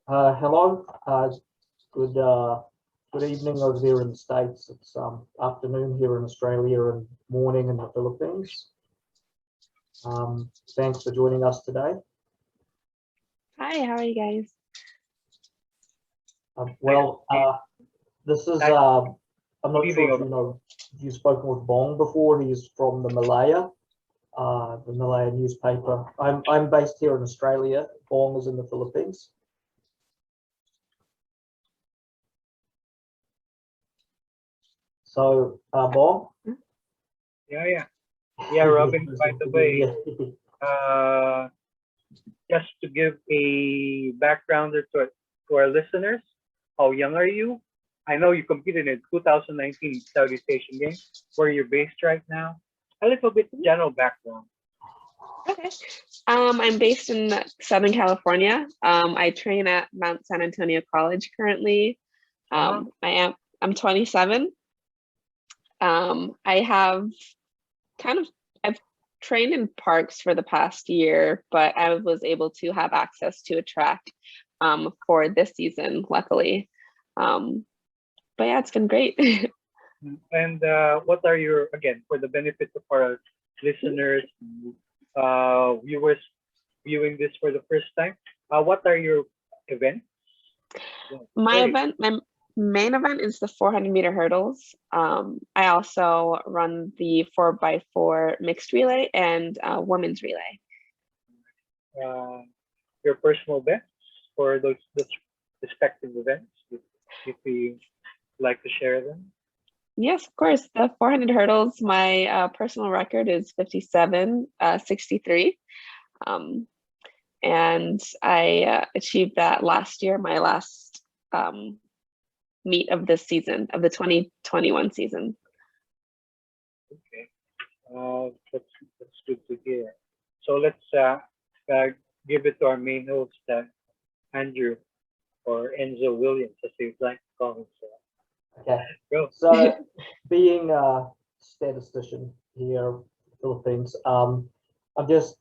Hello. Good evening over there in the States. It's afternoon here in Australia and morning in the Philippines. Thanks for joining us today. Hi, how are you guys? This is I'm not sure if you've spoken with Bong before. He's from the Malaya newspaper. I'm based here in Australia. Bong is in the Philippines. So, Bong? Yeah, Robyn, by the way, just to give a backgrounder to our listeners, how young are you? I know you competed in 2019 Southeast Asian Games. Where you're based right now? A little bit general background. Okay. I'm based in Southern California. I train at Mount San Antonio College currently. I'm 27. I've trained in parks for the past year, but I was able to have access to a track for this season, luckily. But yeah, it's been great. And what are your, again, for the benefit of our listeners, viewers viewing this for the first time, what are your events? My main event is the 400-meter hurdles. I also run the 4x4 mixed relay and women's relay. Your personal best for those respective events, if you like to share them. Yes, of course. The 400 hurdles, my personal record is 57.63. And I achieved that last year, my last meet of this season, of the 2021 season. Okay, that's good to hear. So let's give it to our main host, Andrew, or Enzo Williams, as you'd like to call him. Okay. Go. So, being a statistician here in the Philippines, I've just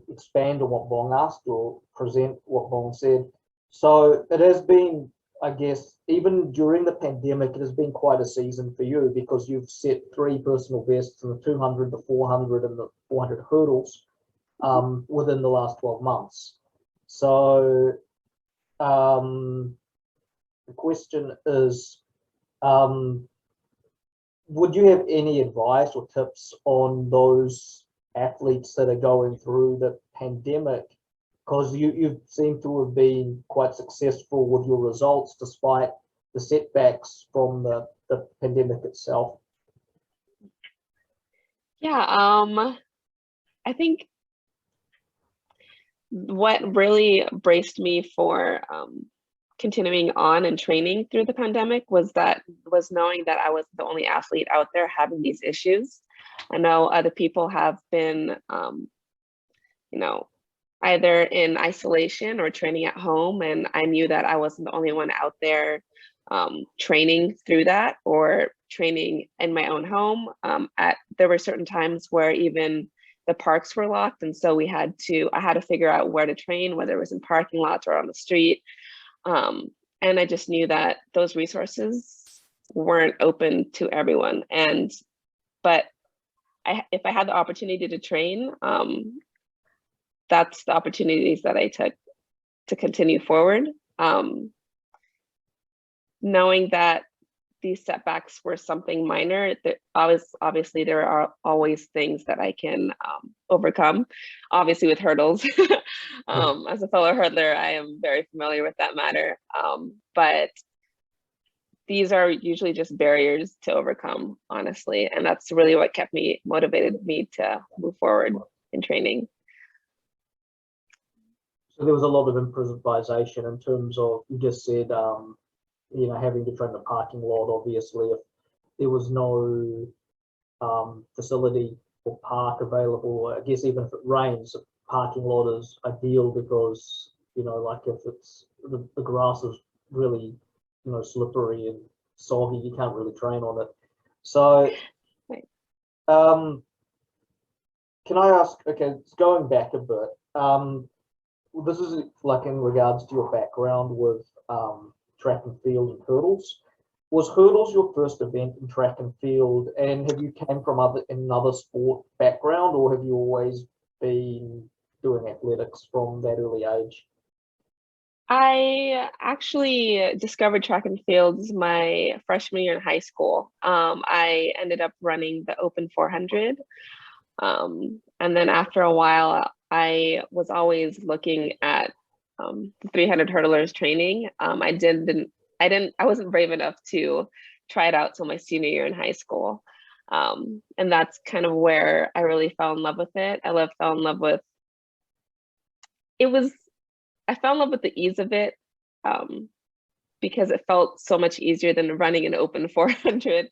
expand on what Bong asked or present what Bong said. So it has been, I guess, even during the pandemic, it has been quite a season for you because you've set 3 personal bests in the 200, the 400, and the 400 hurdles within the last 12 months. So the question is, would you have any advice or tips on those athletes that are going through the pandemic? Because you seem to have been quite successful with your results despite the setbacks from the pandemic itself. Yeah, I think what really braced me for continuing on and training through the pandemic was knowing that I was the only athlete out there having these issues. I know other people have been, either in isolation or training at home, and I knew that I wasn't the only one out there training through that or training in my own home. There were certain times where even the parks were locked, and so I had to figure out where to train, whether it was in parking lots or on the street. And I just knew that those resources weren't open to everyone. But if I had the opportunity to train, that's the opportunities that I took to continue forward. Knowing that these setbacks were something minor, obviously there are always things that I can overcome. Obviously with hurdles, as a fellow hurdler, I am very familiar with that matter. But these are usually just barriers to overcome, honestly, and that's really what motivated me to move forward in training. So there was a lot of improvisation in terms of, you just said, having to train the parking lot. Obviously, if there was no facility or park available, I guess even if it rains, a parking lot is ideal because, like if it's the grass is really, slippery and soggy, you can't really train on it. So, can I ask, okay, going back a bit, this is like in regards to your background with track and field and hurdles. Was hurdles your first event in track and field, and have you came from another sport background, or have you always been doing athletics from that early age? I actually discovered track and fields my freshman year in high school. I ended up running the Open 400. And then after a while, I was always looking at the 300 hurdlers training. I wasn't brave enough to try it out till my senior year in high school. And that's kind of where I really fell in love with it. I fell in love with the ease of it, because it felt so much easier than running an Open 400.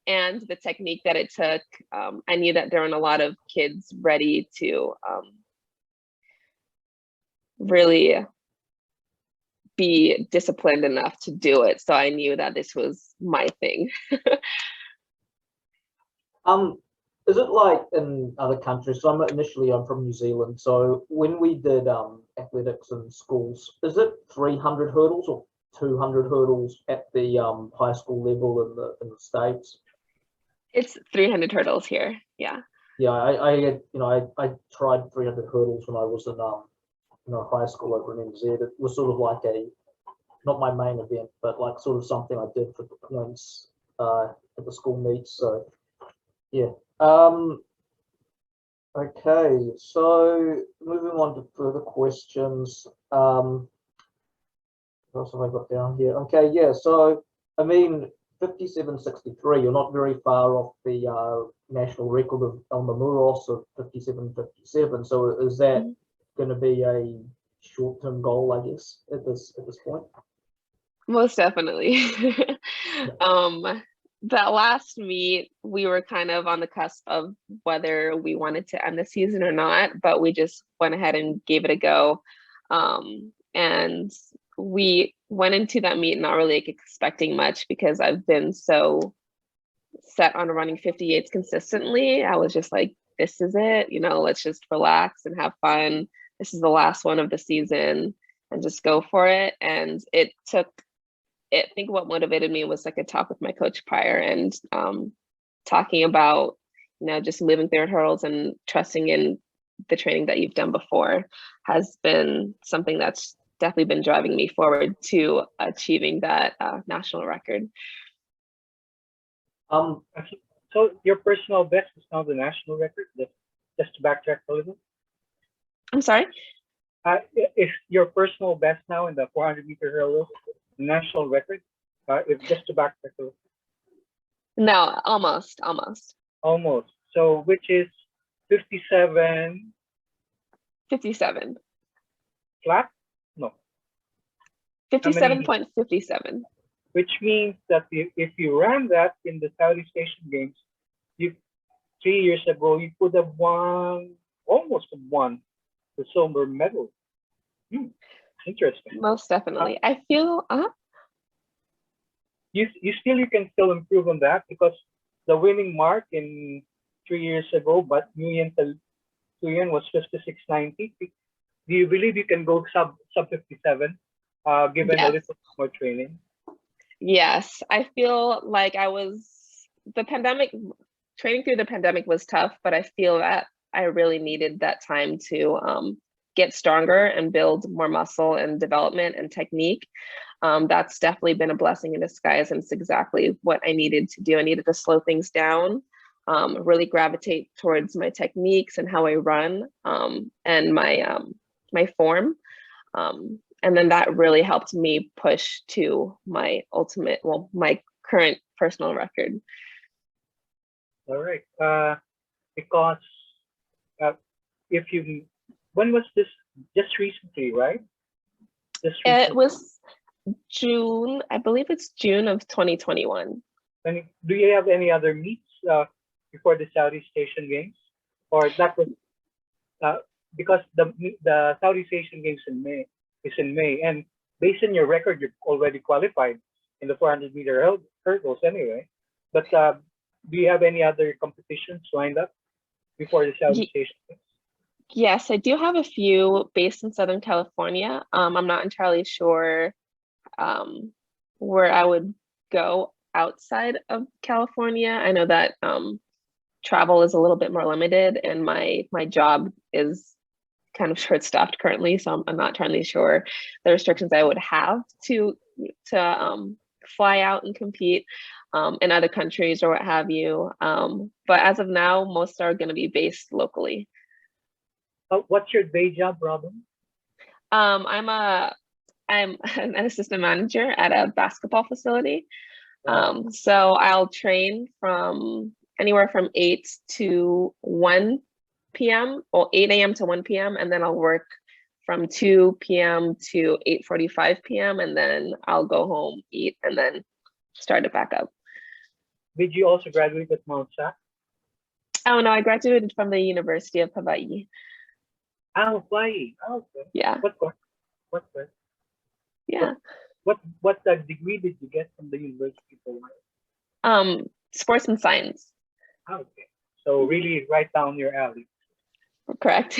And the technique that it took, I knew that there weren't a lot of kids ready to really be disciplined enough to do it. So I knew that this was my thing. Is it like in other countries? So I'm from New Zealand. So when we did athletics in schools, is it 300 hurdles or 200 hurdles at the high school level in the States? It's 300 hurdles here. Yeah. Yeah, I tried 300 hurdles when I was in high school over in NZ. It was sort of like not my main event, but like sort of something I did for the points at the school meets. So yeah. Okay, so moving on to further questions. What else have I got down here? Okay, yeah, so I mean 57.63, you're not very far off the national record of Elma Muros of 57.57. So is that going to be a short-term goal, I guess, at this point? Most definitely. That last meet, we were kind of on the cusp of whether we wanted to end the season or not, but we just went ahead and gave it a go. And we went into that meet not really expecting much because I've been so set on running 58s consistently. I was just like, this is it, let's just relax and have fun. This is the last one of the season and just go for it. And I think what motivated me was like a talk with my coach prior and talking about, just moving through hurdles and trusting in the training that you've done before has been something that's definitely been driving me forward to achieving that national record. So your personal best is now the national record? Just to backtrack a little. I'm sorry? Is your personal best now in the 400-meter hurdle national record? If just to backtrack a little. No, almost. Almost. So which is 57? 57. Flat? No. 57.57. Which means that if you ran that in the Southeast Asian Games, 3 years ago, you could have almost won the silver medal. Interesting. Most definitely. I feel you can still improve on that because the winning mark in 3 years ago, but Nguyen was 56.90. Do you believe you can go sub 57, given a little more training? Yes, I feel like training through the pandemic was tough, but I feel that I really needed that time to get stronger and build more muscle and development and technique. That's definitely been a blessing in disguise, and it's exactly what I needed to do. I needed to slow things down, really gravitate towards my techniques and how I run, and my form. And then that really helped me push to my my current personal record. All right. Because when was this? Just recently, right? It was June, I believe it's June of 2021. Do you have any other meets before the Southeast Asian Games? Or that was because the Southeast Asian Games is in May, and based on your record, you're already qualified in the 400-meter hurdles anyway. But do you have any other competitions lined up before the Southeast Asian Games? Yes, I do have a few based in Southern California. I'm not entirely sure where I would go outside of California. I know that travel is a little bit more limited, and my job is kind of short-staffed currently, so I'm not entirely sure the restrictions I would have to fly out and compete in other countries or what have you. But as of now, most are going to be based locally. What's your day job, Robyn? I'm an assistant manager at a basketball facility. So I'll train from anywhere from 8 to 1 p.m. or 8 a.m. to 1 p.m. and then I'll work from 2 p.m. to 8:45 p.m. and then I'll go home, eat, and then start it back up. Did you also graduate at Mount Sac? Oh no, I graduated from the University of Hawaii. Oh, Hawaii. Oh, okay. Yeah. What course? What course? Yeah. What degree did you get from the University of Hawaii? Sports and science. Oh, okay. So really right down your alley. Correct.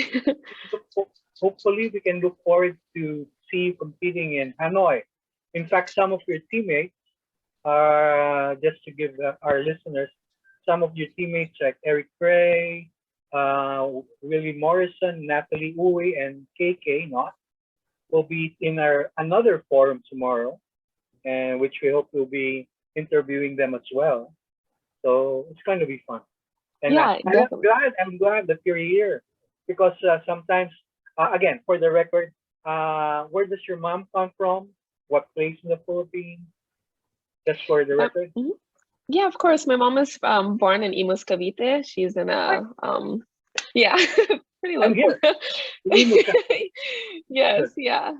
Hopefully we can look forward to see you competing in Hanoi. In fact, some of your teammates, just to give our listeners, some of your teammates like Eric Gray, Willie Morrison, Natalie Uwe, and KK Not will be in another forum tomorrow, and which we hope we'll be interviewing them as well. So it's going to be fun. And Yeah, definitely. I'm glad that you're here because sometimes, again, for the record, where does your mom come from? What place in the Philippines? Just for the record. Yeah, of course. My mom is born in Imus, Cavite. She's in a yeah, pretty I'm local. here. Yes, yeah.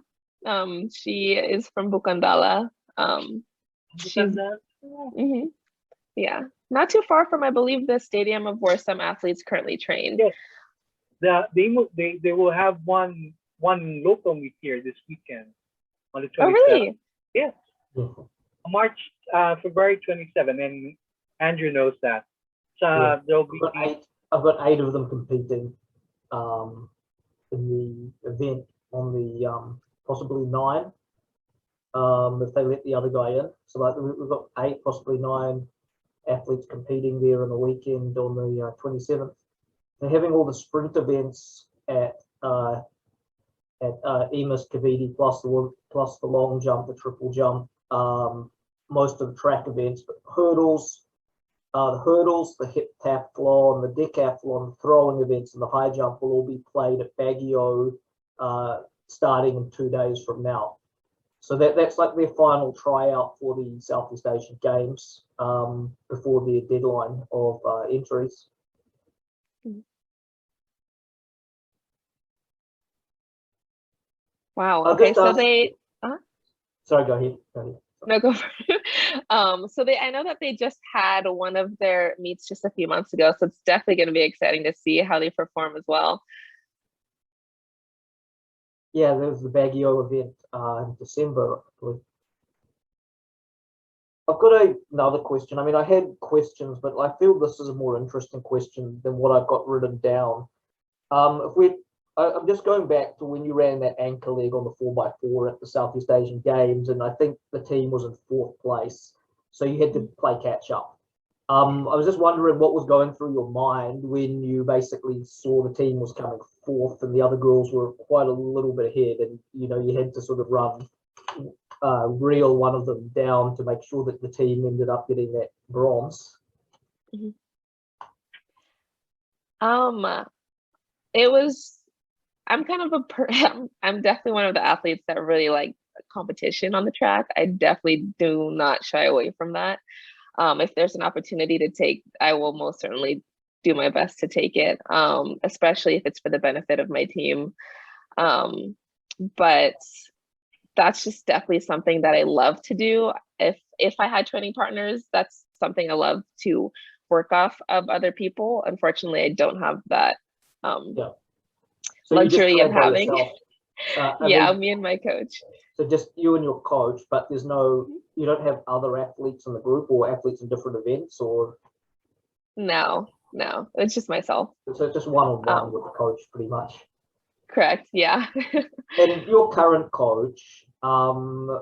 She is from Bukandala. She's yeah, not too far from, I believe, the stadium of where some athletes currently train. Yes, they will have one local meet here this weekend on the 27th. Oh, really? Yes. March, February 27, and Andrew knows that. So there'll be I've got 8 of them competing in the event on the possibly 9 if they let the other guy in. So like we've got 8, possibly 9 athletes competing there on the weekend on the 27th. They're having all the sprint events at Emus, Cavite, plus the long jump, the triple jump, most of the track events, but the heptathlon, the decathlon, the throwing events, and the high jump will all be played at Baguio starting in 2 days from now. So that's like their final tryout for the Southeast Asian Games before their deadline of entries. Wow. Okay, so they. Sorry, go ahead. No, go for it. So I know that they just had one of their meets just a few months ago, so it's definitely going to be exciting to see how they perform as well. Yeah, there's the Baguio event in December. I've got another question. I mean, I had questions, but I feel this is a more interesting question than what I've got written down. I'm just going back to when you ran that anchor leg on the 4x4 at the Southeast Asian Games, and I think the team was in 4th place, so you had to play catch up. I was just wondering what was going through your mind when you basically saw the team was coming 4th and the other girls were quite a little bit ahead, and you had to sort of reel one of them down to make sure that the team ended up getting that bronze. It was. I'm kind of I'm definitely one of the athletes that really like competition on the track. I definitely do not shy away from that. If there's an opportunity to take, I will most certainly do my best to take it, especially if it's for the benefit of my team. But that's just definitely something that I love to do. If I had training partners, that's something I love to work off of other people. Unfortunately, I don't have that. So luxury of having yeah, me and my coach. So just you and your coach, but you don't have other athletes in the group or athletes in different events, or no, No, it's just myself. So it's just one-on-one with the coach, pretty much. Correct. Yeah. And your current coach, you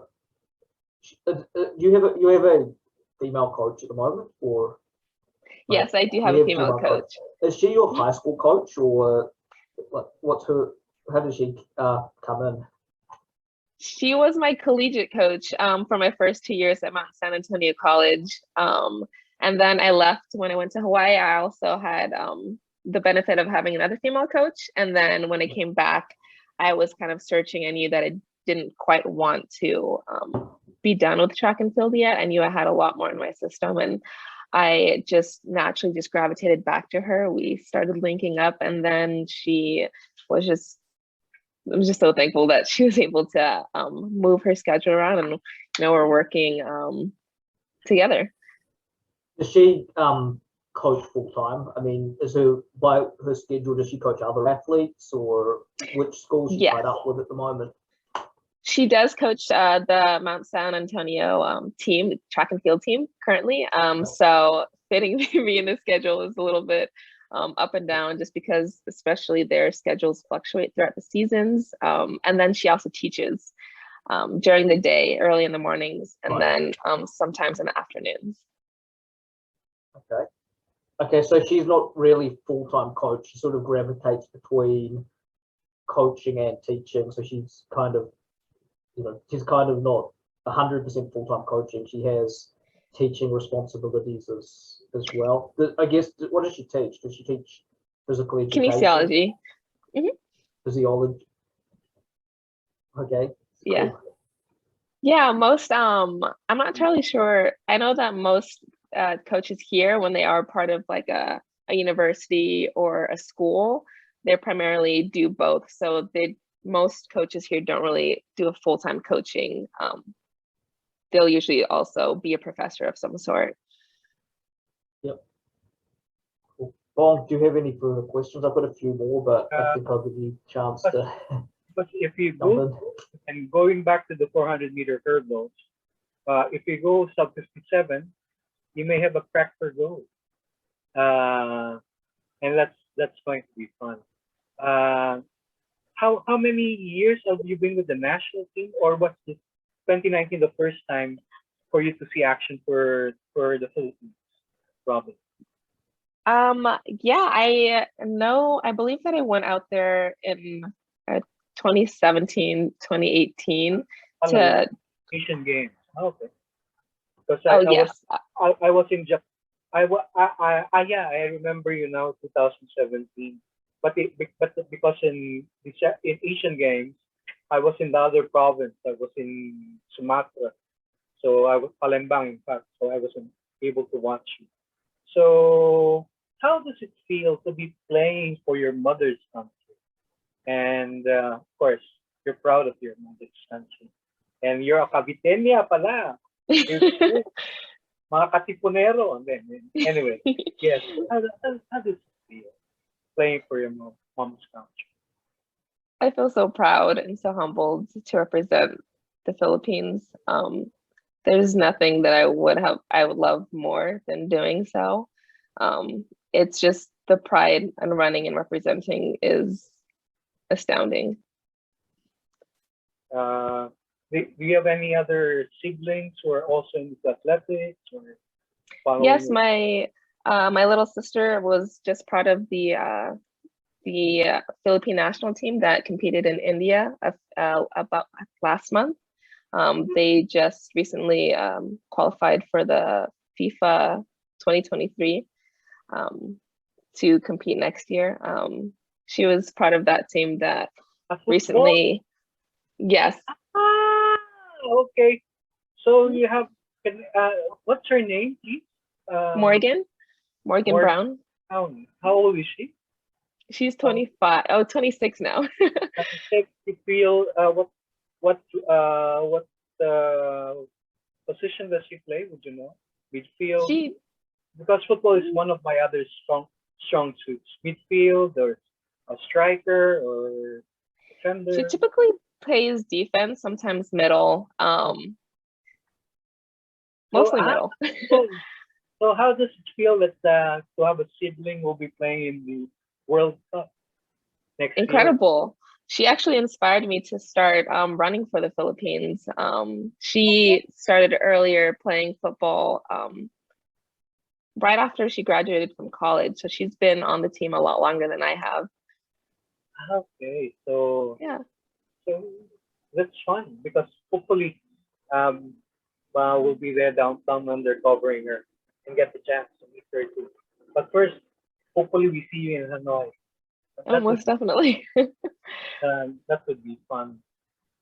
have a female coach at the moment, or Yes, I do have you a female coach. Is she your high school coach, or what's her? How did she come in? She was my collegiate coach for my first 2 years at Mount San Antonio College. And then I left when I went to Hawaii. I also had the benefit of having another female coach. And then when I came back, I was kind of searching. I knew that I didn't quite want to be done with track and field yet. I knew I had a lot more in my system, and I just naturally just gravitated back to her. We started linking up, and then she was just, I'm just so thankful that she was able to move her schedule around, and we're working together. Does she coach full time? I mean, by her schedule, does she coach other athletes, or which schools she tied up with at the moment? She does coach the Mount San Antonio team, track and field team currently. So fitting me in the schedule is a little bit up and down, just because especially their schedules fluctuate throughout the seasons. And then she also teaches during the day, early in the mornings, and then sometimes in the afternoons. Okay, so she's not really full-time coach. She sort of gravitates between coaching and teaching. So she's kind of, she's kind of not 100% full-time coaching. She has teaching responsibilities as well. I guess, what does she teach? Does she teach physical education? Kinesiology. Physiology. Okay. Yeah. Cool. Yeah, most I'm not entirely sure. I know that most coaches here, when they are part of like a university or a school, they primarily do both. So most coaches here don't really do a full-time coaching. They'll usually also be a professor of some sort. Yep. Cool. Bong, do you have any further questions? I've got a few more, but I think I'll give you a chance to. But if you go, and going back to the 400-meter hurdles, if you go sub 57, you may have a crack for gold, and that's going to be fun. How many years have you been with the national team, or was this 2019 the first time for you to see action for the Philippines, Robyn? Yeah, I believe that I went out there in 2017, 2018 to Asian Games. Okay. Because I was in Japan. I remember 2017. But because in Asian Games, I was in the other province. I was in Sumatra, so I was Palembang, in fact. So I wasn't able to watch you. So how does it feel to be playing for your mother's country? And of course, you're proud of your mother's country. And you're a Caviteña pala. Mga Katipunero. Anyway, yes. How does it feel playing for your mom's country? I feel so proud and so humbled to represent the Philippines. There's nothing that I would love more than doing so. It's just the pride and running and representing is astounding. Do you have any other siblings who are also into athletics or Yes, my little sister was just part of the Philippine national team that competed in India about last month. They just recently qualified for the FIFA 2023 to compete next year. She was part of that team that recently, yes. Okay. So you have, what's her name, please? Morgan Brown. How old is she? She's 25. Oh, 26 now. 26. You feel what position does she play? Would you know? Midfield. Because football is one of my other strong suits. Midfield or a striker or defender. She typically plays defense, sometimes middle. Mostly middle. So how does it feel that to have a sibling will be playing in the World Cup next year? Incredible. She actually inspired me to start running for the Philippines. She started earlier playing football right after she graduated from college. So she's been on the team a lot longer than I have. Okay, so Yeah. so that's fun because hopefully um we'll be there down under covering her and get the chance to meet her too. But first, hopefully we see you in Hanoi. Oh, most definitely. That would be fun.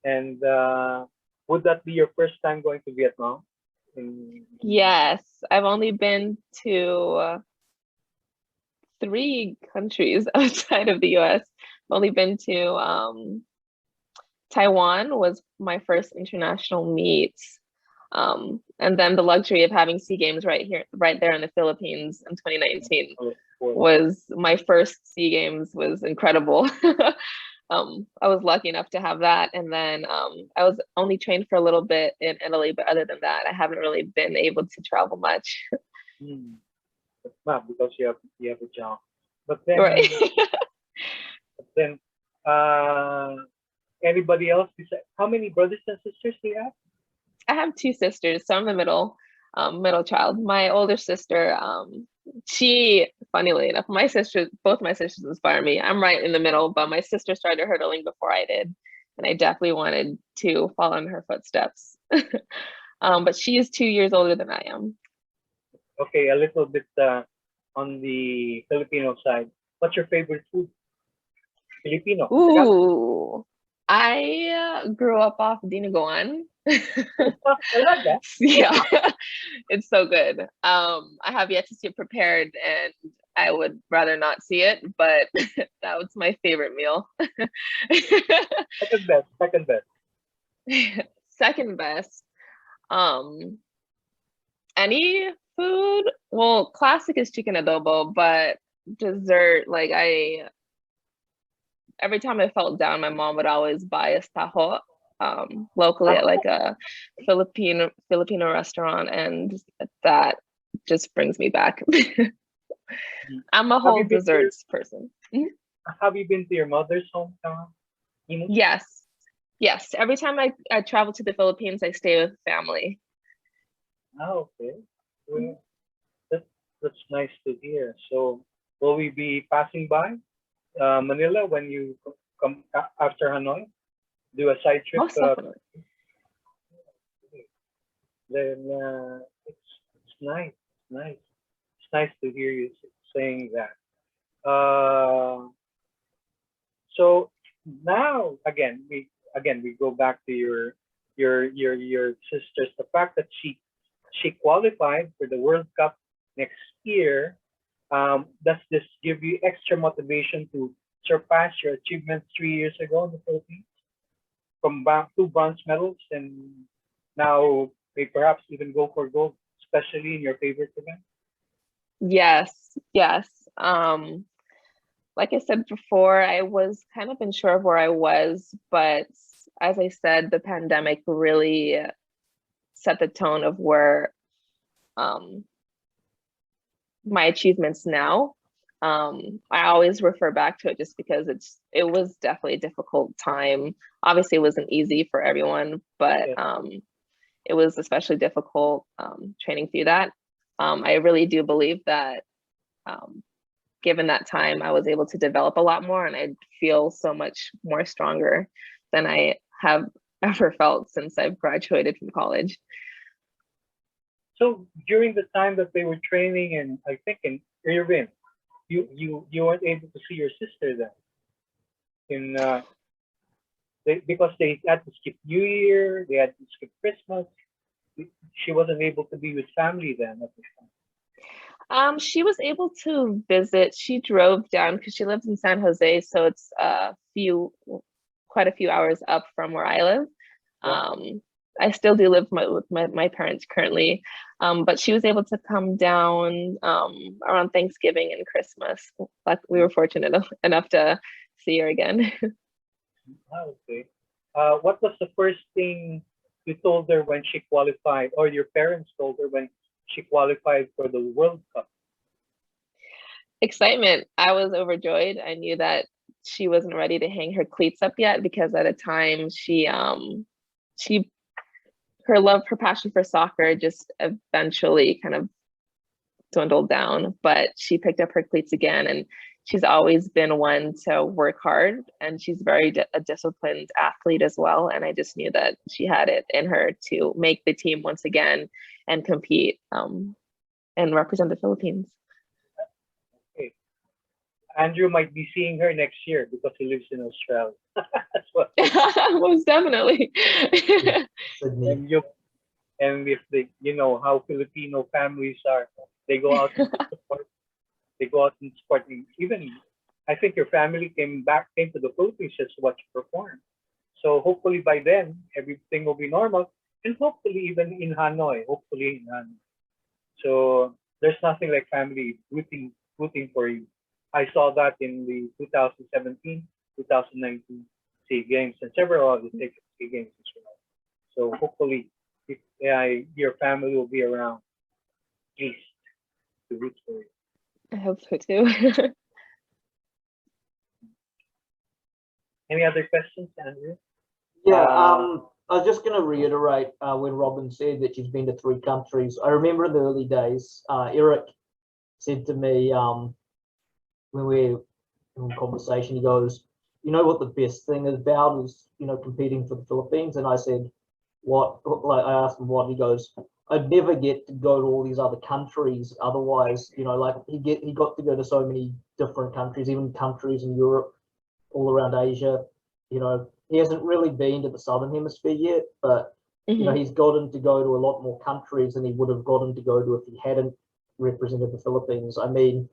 And would that be your first time going to Vietnam? Yes, I've only been to 3 countries outside of the US. I've only been to Taiwan was my first international meet. And then the luxury of having SEA Games right here, right there in the Philippines in 2019 was my first SEA Games was incredible. I was lucky enough to have that. And then I was only trained for a little bit in Italy, but other than that, I haven't really been able to travel much. It's not because you have a job. But then Right. but then anybody else how many brothers and sisters do you have? I have 2 sisters, so I'm the middle child. My older sister, she, funnily enough, both my sisters inspire me. I'm right in the middle, but my sister started hurdling before I did, and I definitely wanted to follow in her footsteps. But she is 2 years older than I am. Okay, a little bit on the Filipino side. What's your favorite food? Filipino. Ooh, I grew up off dinuguan. Yeah, it's so good. I have yet to see it prepared, and I would rather not see it, but that was my favorite meal. Second best. Second best. Second best. Any food? Well, classic is chicken adobo, but dessert, like every time I felt down, my mom would always buy a taho locally at like a Filipino restaurant, and that just brings me back. I'm a whole desserts person. Have you been to your mother's hometown? Yes. Yes. Every time I travel to the Philippines, I stay with family. Oh, okay. Well, that's nice to hear. So, will we be passing by Manila when you come after Hanoi? Do a side trip? Most definitely. Then it's nice. It's nice. It's nice to hear you saying that. So now we go back to your sisters. The fact that she qualified for the World Cup next year, does this give you extra motivation to surpass your achievements 3 years ago in the Philippines? From 2 bronze medals and now may perhaps even go for gold, especially in your favorite event? Yes, yes. Like I said before, I was kind of unsure of where I was, but as I said, the pandemic really set the tone of where my achievements now. I always refer back to it just because it was definitely a difficult time. Obviously, it wasn't easy for everyone, but it was especially difficult training through that. I really do believe that given that time, I was able to develop a lot more, and I feel so much more stronger than I have ever felt since I've graduated from college. So during the time that they were training, and I think in Irvine, you weren't able to see your sister then. Because they had to skip New Year, they had to skip Christmas. She wasn't able to be with family then at this time. She was able to visit. She drove down because she lives in San Jose, so it's quite a few hours up from where I live. I still do live with my parents currently, but she was able to come down around Thanksgiving and Christmas. Like we were fortunate enough to see her again. Okay. What was the first thing you told her when she qualified, or your parents told her when she qualified for the World Cup? Excitement. I was overjoyed. I knew that she wasn't ready to hang her cleats up yet because at a time she her passion for soccer just eventually kind of dwindled down, but she picked up her cleats again, and she's always been one to work hard, and she's very a disciplined athlete as well. And I just knew that she had it in her to make the team once again and compete and represent the Philippines. Okay. Andrew might be seeing her next year because he lives in Australia. That's what. Most definitely. And if they, you know how Filipino families are, they go out and support. They go out and support. Even, I think your family came to the Philippines just to watch you perform. So hopefully by then everything will be normal, and hopefully even in Hanoi. So there's nothing like family rooting for you. I saw that in the 2017, 2019 SEA Games and several other SEA Games as well. So hopefully, your family will be around, please, to root for you. I hope so too. Any other questions, Andrew? Yeah, I was just going to reiterate when Robyn said that she's been to 3 countries. I remember in the early days, Eric said to me when we were in conversation, he goes, "You know what the best thing is about is, competing for the Philippines." And I said, "What?" Like I asked him what. He goes, "I'd never get to go to all these other countries otherwise." Like he got to go to so many different countries, even countries in Europe, all around Asia. He hasn't really been to the Southern Hemisphere yet, but he's gotten to go to a lot more countries than he would have gotten to go to if he hadn't represented the Philippines. I mean,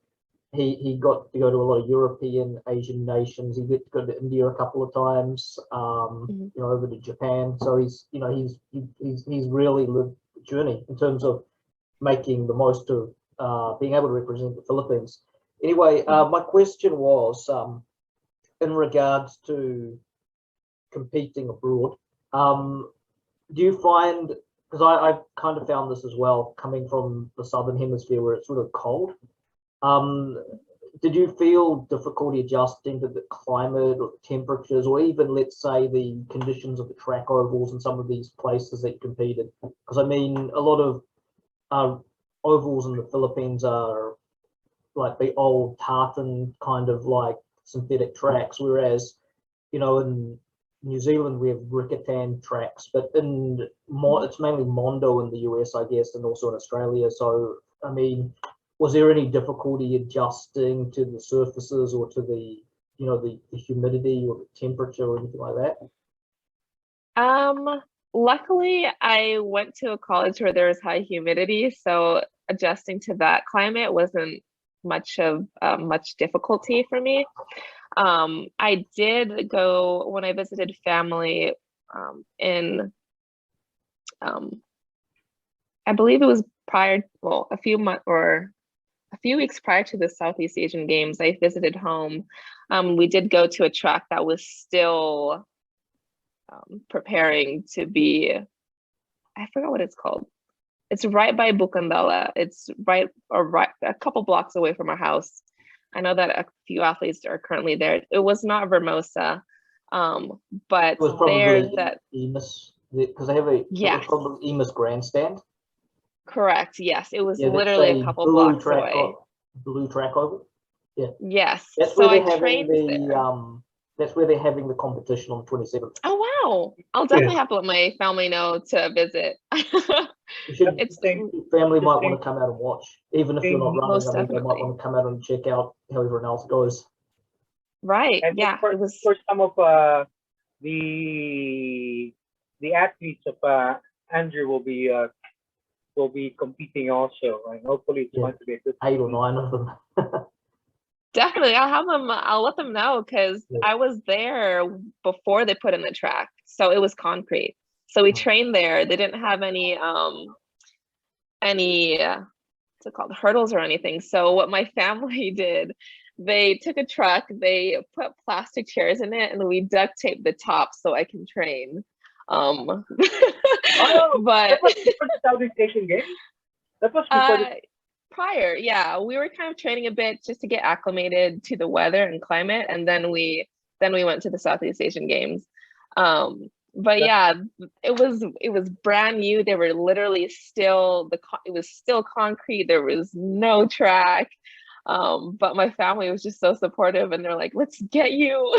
he got to go to a lot of European, Asian nations. He got to go to India a couple of times, over to Japan. So he's really lived the journey in terms of making the most of being able to represent the Philippines. Anyway, my question was in regards to competing abroad. Do you find, because I kind of found this as well, coming from the Southern Hemisphere where it's sort of cold, did you feel difficulty adjusting to the climate or the temperatures, or even, let's say, the conditions of the track ovals in some of these places that you competed? Because I mean, a lot of ovals in the Philippines are like the old tartan kind of like synthetic tracks, whereas in New Zealand we have Ricketan tracks, but it's mainly Mondo in the US, I guess, and also in Australia. So I mean, was there any difficulty adjusting to the surfaces or to the the humidity or the temperature or anything like that? Luckily I went to a college where there was high humidity, so adjusting to that climate wasn't much difficulty for me. I did go when I visited family in I believe it was a few weeks prior to the Southeast Asian Games. I visited home. We did go to a track that was still preparing to be, I forgot what it's called. It's right by Bukandala. It's right a couple blocks away from our house. I know that a few athletes are currently there. It was not Vermosa, but it was probably EMIS, because they have it was probably EMIS grandstand. Correct. Yes, it was literally a couple blocks away. Blue track over. Yeah. Yes. That's so where I trained there. That's where they're having the competition on the 27th. Oh wow! I'll definitely have to let my family know to visit. Family might want to come out and watch, even if you're not running. Most they might want to come out and check out how everyone else goes. Right. And yeah. For some of the athletes of Andrew will be competing also, and hopefully it's going to be a good 8 or 9 of them. Definitely, I'll let them know, because I was there before they put in the track, so it was concrete. So we trained there. They didn't have any what's it called, hurdles or anything. So what my family did, they took a truck, they put plastic chairs in it, and we duct taped the top so I can train. But that was for the Southeast Asian Games? That was before the Prior, yeah, we were kind of training a bit just to get acclimated to the weather and climate, and then we went to the Southeast Asian Games. But yeah, it was brand new. They were literally still it was still concrete. There was no track. But my family was just so supportive, and they're like, "Let's get you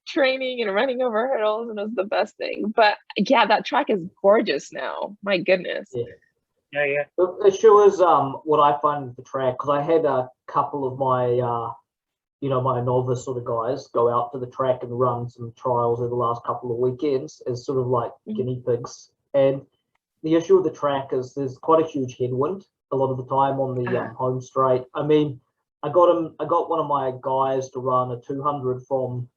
training and running over hurdles," and it was the best thing. But yeah, that track is gorgeous now. My goodness. Yeah. yeah. The issue is what I find with the track, because I had a couple of my my novice sort of guys go out to the track and run some trials over the last couple of weekends as sort of like guinea pigs. And the issue with the track is there's quite a huge headwind a lot of the time on the home straight. I mean, I got one of my guys to run a 200 from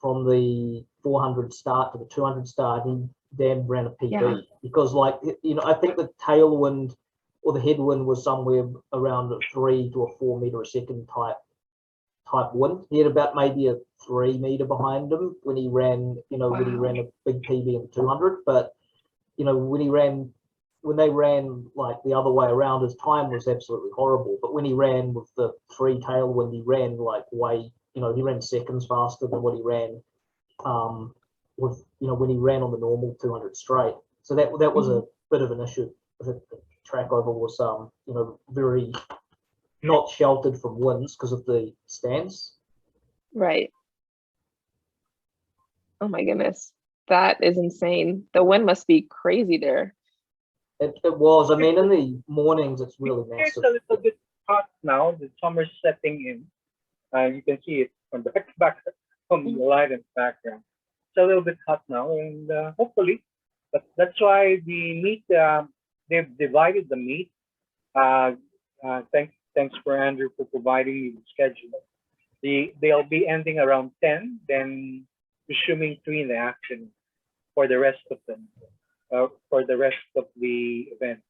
the 400 start to the 200 start. He then ran a PB because, like, I think the tailwind or the headwind was somewhere around a 3 to a 4 meter a second type wind. He had about maybe a 3 meter behind him when he ran, when he ran a big PB in the 200. But when they ran like the other way around, his time was absolutely horrible. But when he ran with the 3 tailwind, he ran like he ran seconds faster than what he ran when he ran on the normal 200 straight. So that was a bit of an issue. The track over was very not sheltered from winds because of the stands. Right. Oh my goodness, that is insane. The wind must be crazy there. It was. I mean, in the mornings, it's really massive. It's a little bit hot now. The summer's setting in. You can see it from the back from the light in the background. It's a little bit hot now, and hopefully, but that's why the meet. They've divided the meet. Thanks for Andrew for providing me the schedule. They'll be ending around 10, then resuming 3 in the afternoon for the rest of them. For the rest of the event.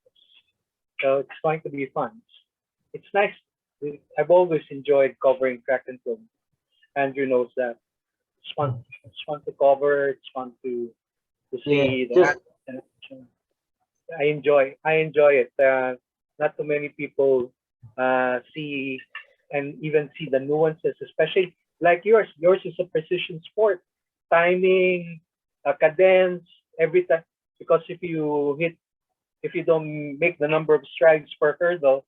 So it's going to be fun. It's nice. I've always enjoyed covering track and field. Andrew knows that. It's fun. It's fun to cover. It's fun to see the action. I enjoy it. Not too many people see and even see the nuances, especially like yours. Yours is a precision sport. Timing, cadence, every time. Because if you don't make the number of strides per hurdle,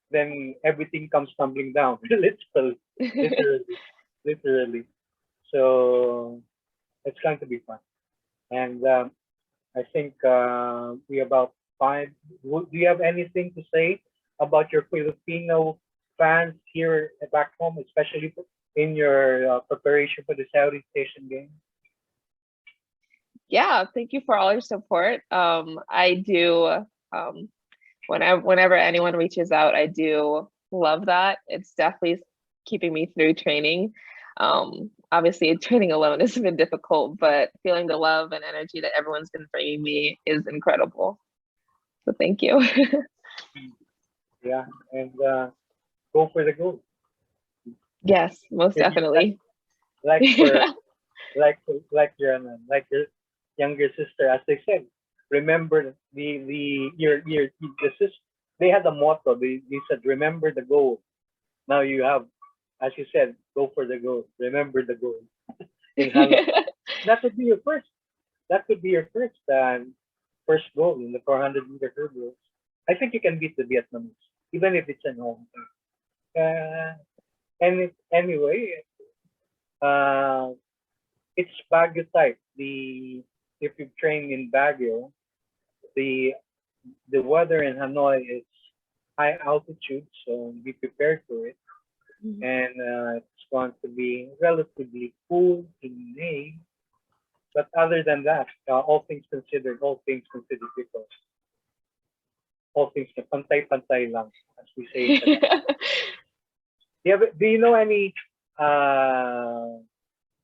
then everything comes tumbling down, literally. So it's going to be fun. And I think we about 5. Do you have anything to say about your Filipino fans here back home, especially in your preparation for the Southeast Asian Games? Yeah, thank you for all your support. I do, whenever anyone reaches out, I do love that. It's definitely keeping me through training. Obviously, training alone has been difficult, but feeling the love and energy that everyone's been bringing me is incredible. So thank you. Yeah, and go for the goal. Yes, most definitely. Like your younger sister, as they said, remember your sister. They had a motto. They said, remember the goal. Now you have, as you said, go for the goal. Remember the goal. That would be your first. That could be your first goal in the 400-meter hurdles. I think you can beat the Vietnamese, even if it's at home. And anyway, it's Baguio type. If you train in Baguio, the weather in Hanoi is high altitude, so be prepared for it. And it's going to be relatively cool in May. But other than that, all things considered, because all things pantay-pantay lang, as we say. Do you know any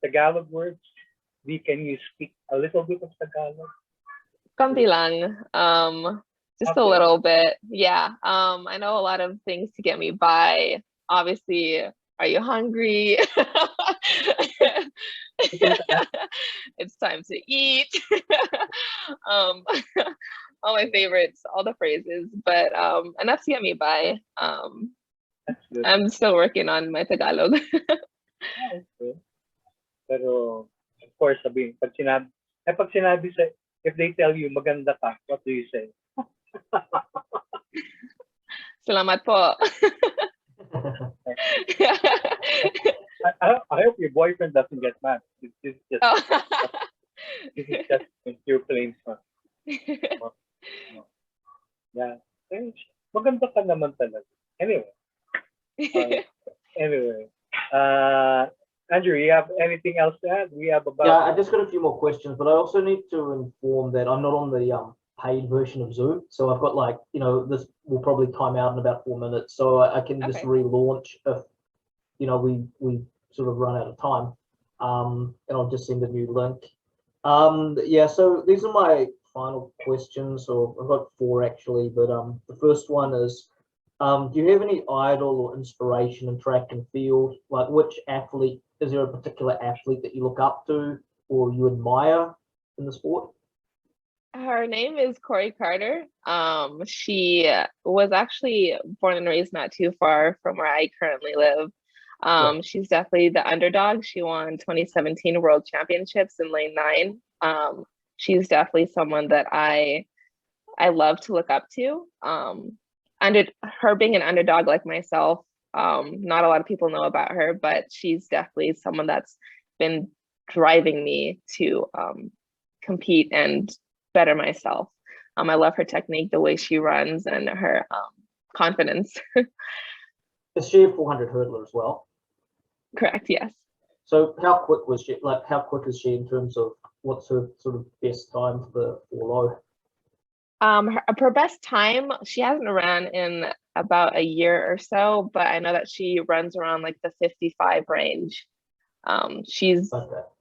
Tagalog words? Can you speak a little bit of Tagalog? Konti lang. Just a little bit. Yeah. I know a lot of things to get me by. Obviously, are you hungry? It's time to eat. all my favorites, all the phrases, but enough to get me by. That's good. I'm still working on my Tagalog. Okay. Pero, of course, sabihin, pag sinabi if they tell you maganda ka, what do you say? Salamat po. I hope your boyfriend doesn't get mad. This is just pure plain fun. Yeah. Maganda ka naman talaga. Anyway. Anyway. Andrew, you have anything else to add? We have about... Yeah, I just got a few more questions, but I also need to inform that I'm not on the paid version of Zoom. So I've got like, this will probably time out in about 4 minutes. So I can just relaunch if, we sort of run out of time. And I'll just send a new link. Yeah, so these are my final questions, or I've got 4 actually, but the first one is, do you have any idol or inspiration in track and field? Like, which athlete, is there a particular athlete that you look up to or you admire in the sport? Her name is Corey Carter. She was actually born and raised not too far from where I currently live. She's definitely the underdog. She won 2017 World Championships in lane 9. She's definitely someone that I love to look up to. Under her being an underdog like myself, not a lot of people know about her, but she's definitely someone that's been driving me to compete and better myself. I love her technique, the way she runs, and her confidence. Is she a 400 hurdler as well? Correct, yes. So how quick was she? Like, how quick is she in terms of what's her sort of best time for the 4 low? Her best time, she hasn't ran in about a year or so, but I know that she runs around like the 55 range. She's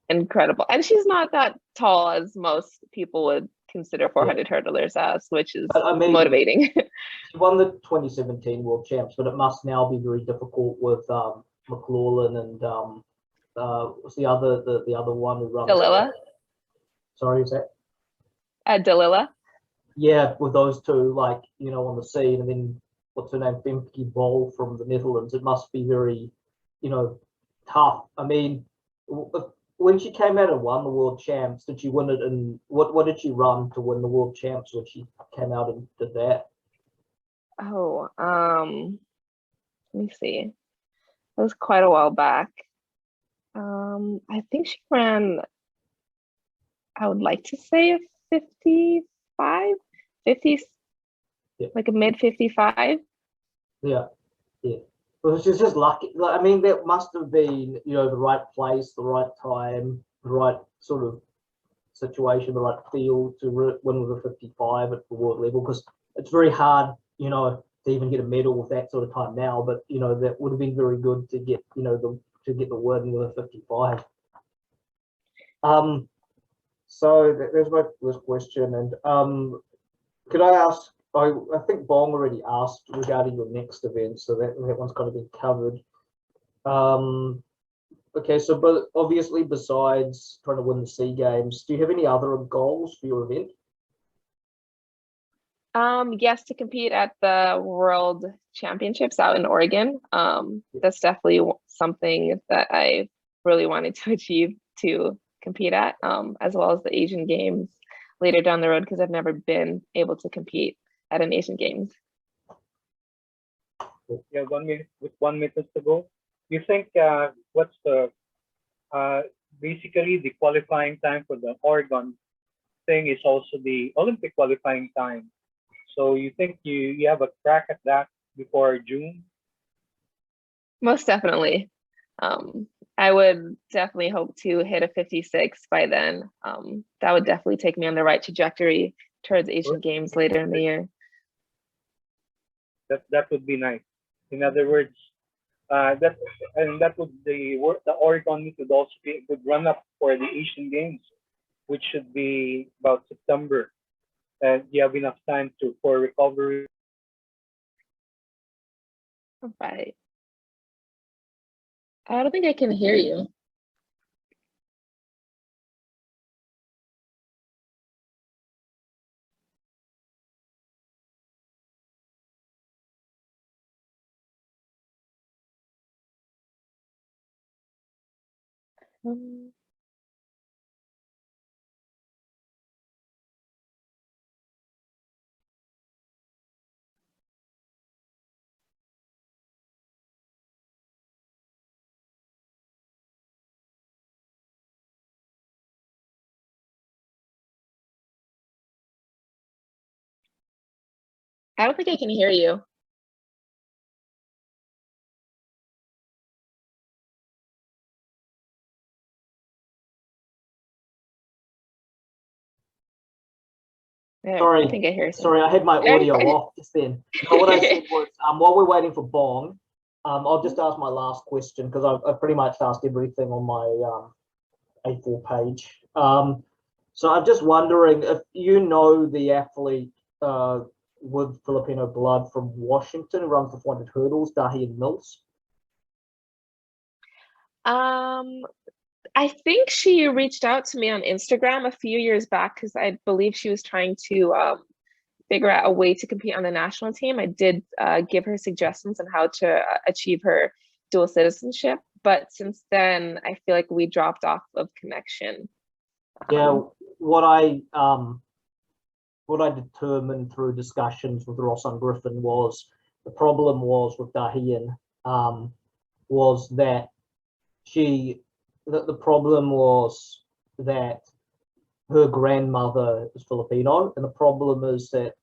incredible, and she's not that tall as most people would consider 400 hurdlers as, which is motivating. She won the 2017 World Champs, but it must now be very difficult with McLaughlin and what's the other one who runs? Dalila. Sorry, is that? Dalila. Yeah, with those two, like, on the scene, and then what's her name, Femke Bol from the Netherlands. It must be very, tough. I mean, when she came out and won the World Champs, did she win it in what did she run to win the World Champs when she came out and did that? Oh, let me see. It was quite a while back. I think she ran, I would like to say 55, 50s, like a mid 55. Yeah. Well, she's just lucky. I mean, that must have been, the right place, the right time, the right sort of situation, the right field to win with a 55 at the world level, because it's very hard, to even get a medal with that sort of time now. But that would have been very good to get, to get the win with a 55. So there's my first question, and could I ask? I think Bong already asked regarding your next event, so that one's kind of been covered. Okay, so but obviously besides trying to win the SEA Games, do you have any other goals for your event? Yes, to compete at the World Championships out in Oregon. That's definitely something that I really wanted to achieve, to compete at, as well as the Asian Games later down the road, because I've never been able to compete at an Asian Games. Yeah, 1 minute with 1 minute to go. You think what's the basically the qualifying time for the Oregon thing is also the Olympic qualifying time. So you think you have a crack at that before June? Most definitely. I would definitely hope to hit a 56 by then. That would definitely take me on the right trajectory towards Asian Games later in the year. That would be nice. In other words, that would the Oregon meet would also be a good run up for the Asian Games, which should be about September, and you have enough time for recovery. All right. I don't think I can hear you. Um, I don't think I can hear you. There, Sorry, I think I hear sorry, I had my There. audio off just then. No, what I said was, while we're waiting for Bong, I'll just ask my last question because I've pretty much asked everything on my A4 page. So I'm just wondering if you know the athlete with Filipino blood from Washington who runs the 400 hurdles, Dahian Mills. I think she reached out to me on Instagram a few years back because I believe she was trying to figure out a way to compete on the national team. I did give her suggestions on how to achieve her dual citizenship, but since then I feel like we dropped off of connection. Yeah, what I determined through discussions with Ross and Griffin was the problem was with Dahian was that the problem was that her grandmother is Filipino, and the problem is that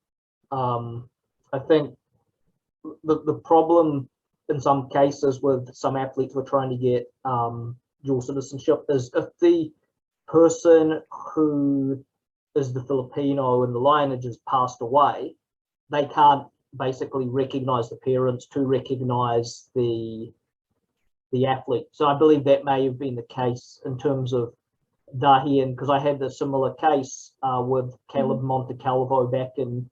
I think the problem in some cases with some athletes who are trying to get dual citizenship is if the person who is the Filipino in the lineage has passed away, they can't basically recognize the parents to recognize the athlete. So I believe that may have been the case in terms of Dahian, because I had a similar case with Caleb Montecalvo back in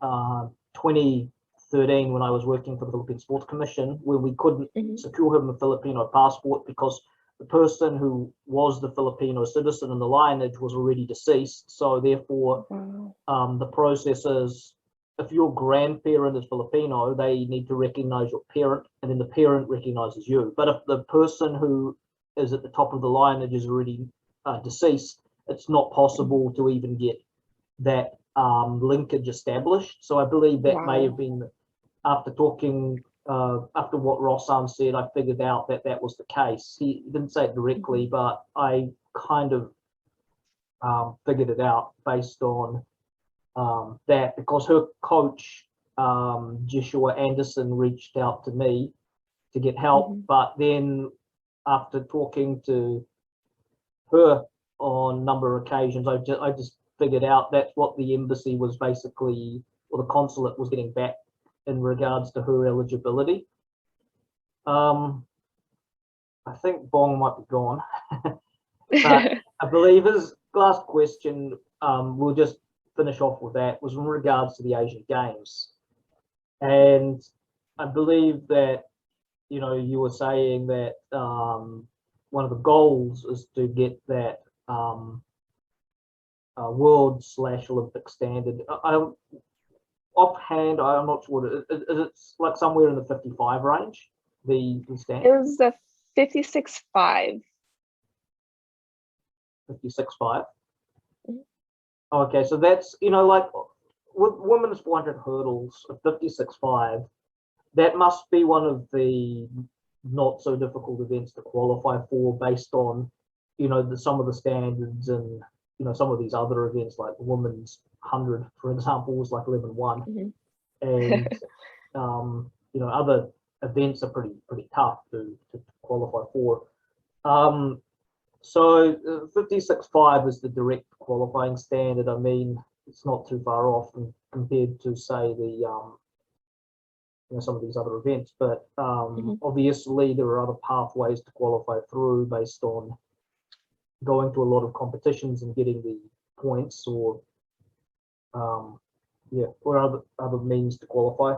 2013 when I was working for the Philippine Sports Commission, where we couldn't secure him a Filipino passport because the person who was the Filipino citizen in the lineage was already deceased. So therefore, the process is if your grandparent is Filipino, they need to recognize your parent, and then the parent recognizes you. But if the person who is at the top of the lineage is already deceased, it's not possible to even get that linkage established. So I believe that may have been after talking, after what Rossan said, I figured out that that was the case. He didn't say it directly, but I kind of figured it out based on that because her coach, Joshua Anderson, reached out to me to get help. But then after talking to her on a number of occasions, I just figured out that's what the embassy was basically, or the consulate was getting back in regards to her eligibility. I think Bong might be gone. But I believe his last question, we'll just finish off with that, was in regards to the Asian Games. And I believe that, you know, you were saying that one of the goals is to get that world/Olympic standard. Offhand, I'm not sure what it is. It's like somewhere in the 55 range, the standard? It was the 56.5. 56.5. Okay, so that's, you know, like with women's 400 hurdles of 56.5, that must be one of the not so difficult events to qualify for based on, you know, some of the standards and, you know, some of these other events like women's 100, for example, was like 11.1. And, you know, other events are pretty tough to qualify for. So 56.5 is the direct qualifying standard. I mean, it's not too far off compared to, say, the you know, some of these other events. But obviously, there are other pathways to qualify through based on going to a lot of competitions and getting the points, or yeah, or other means to qualify.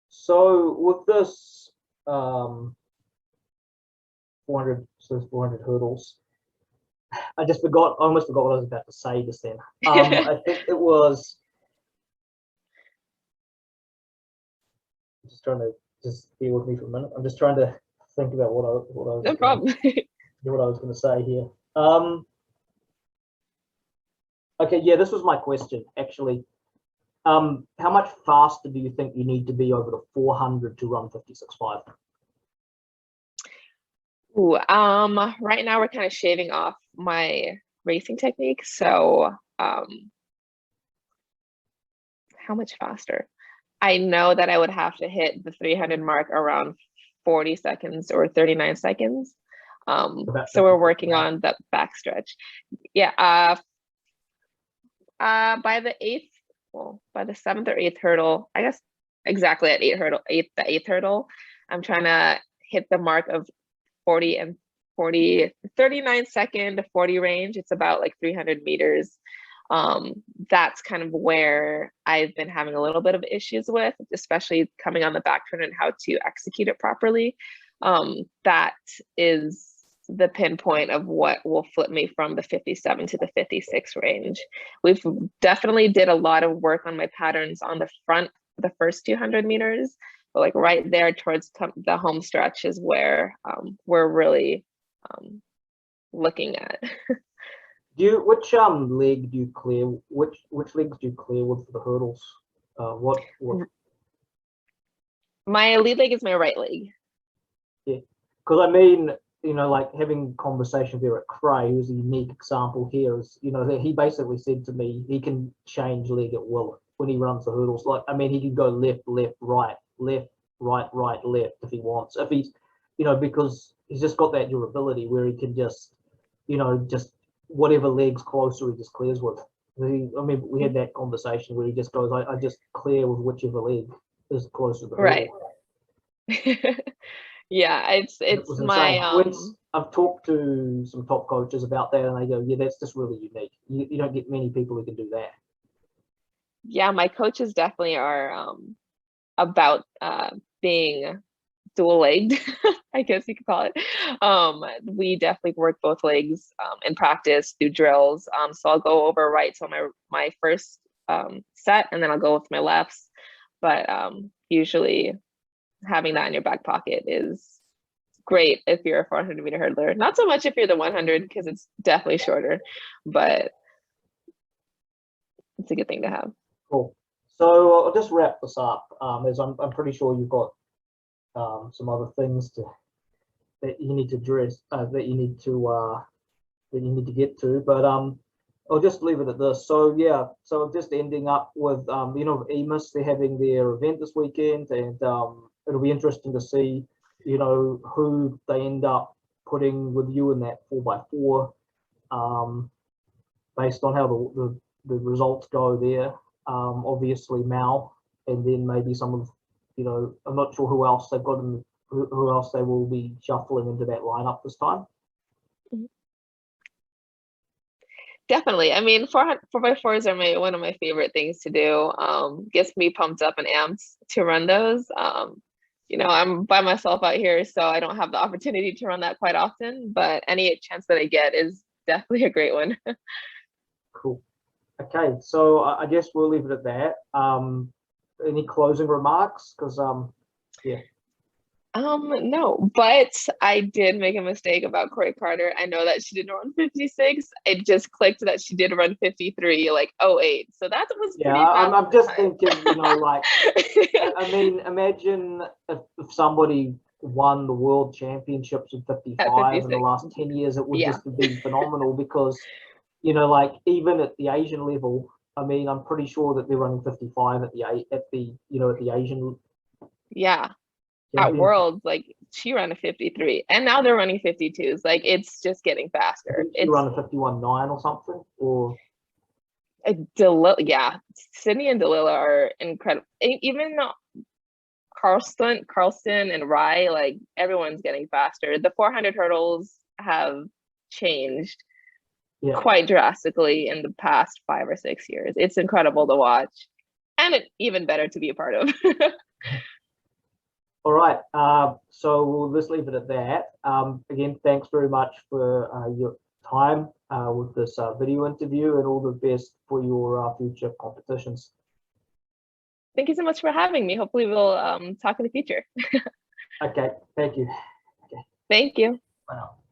So with this 400 hurdles, I almost forgot what I was about to say just then. I think it was, just trying to, just bear with me for a minute. I'm just trying to think about what I No was problem. what I was going to say here. Okay, yeah, this was my question actually. How much faster do you think you need to be over the 400 to run 56.5? Ooh, right now we're kind of shaving off my racing technique. So, how much faster? I know that I would have to hit the 300 mark around 40 seconds or 39 seconds. So we're working on that backstretch. Yeah. By the seventh or eighth hurdle, I guess exactly at the eighth hurdle, I'm trying to hit the mark of 40 and 39 second to 40 range. It's about like 300 meters. That's kind of where I've been having a little bit of issues with, especially coming on the back turn and how to execute it properly. That is the pinpoint of what will flip me from the 57 to the 56 range. We've definitely did a lot of work on my patterns on the front, the first 200 meters, but like right there towards the home stretch is where we're really looking at. Which leg do you clear? Which legs do you clear with the hurdles? What? My lead leg is my right leg. Yeah, because I mean, you know, like having conversation there at Cray, who's a unique example here, is, you know, that he basically said to me he can change leg at will when he runs the hurdles. Like, I mean, he can go left, left, right, left, right, right, left if he wants. If he's, you know, because he's just got that durability where he can just, you know, just whatever leg's closer he just clears with. I mean, we had that conversation where he just goes, I just clear with whichever leg is closer to the hurdle. Right. Yeah, it's my I've talked to some top coaches about that, and they go, yeah, that's just really unique. You don't get many people who can do that. Yeah, my coaches definitely are about being dual-legged, I guess you could call it. We definitely work both legs in practice through drills. So I'll go over rights on my first set, and then I'll go with my lefts. But usually having that in your back pocket is great if you're a 400 meter hurdler. Not so much if you're the 100, because it's definitely shorter, but it's a good thing to have. Cool. So I'll just wrap this up, as I'm pretty sure you've got some other things that you need to address, that you need to get to, but I'll just leave it at this. So yeah, so just ending up with you know, EMIS, they're having their event this weekend, and it'll be interesting to see, you know, who they end up putting with you in that 4x4, based on how the results go there. Obviously Mal, and then maybe some of, you know, I'm not sure who else they've got in, who else they will be shuffling into that lineup this time. Definitely. I mean, 4x4s are one of my favorite things to do. Gets me pumped up and amped to run those. You know, I'm by myself out here, so I don't have the opportunity to run that quite often, but any chance that I get is definitely a great one. Cool. Okay, so I guess we'll leave it at that. Any closing remarks? Because yeah. No, but I did make a mistake about Corey Carter. I know that she didn't run 56. It just clicked that she did run 53, like 08. So that was pretty fast. I'm just thinking, you know, like, I mean, imagine if somebody won the world championships with 55 in the last 10 years, it would just be phenomenal, because, you know, like, even at the Asian level, I mean, I'm pretty sure that they're running 55 at the you know, at the Asian. Yeah. At Worlds, like, she ran a 53, and now they're running 52s. Like, it's just getting faster. She run a 51.9 or something, or yeah, Sydney and Delilah are incredible. Even Carlston and Rye, like, everyone's getting faster. The 400 hurdles have changed quite drastically in the past 5 or 6 years. It's incredible to watch, and it's even better to be a part of. All right, so we'll just leave it at that. Again, thanks very much for your time with this video interview, and all the best for your future competitions. Thank you so much for having me. Hopefully we'll talk in the future. Okay, thank you. Thank you. Wow.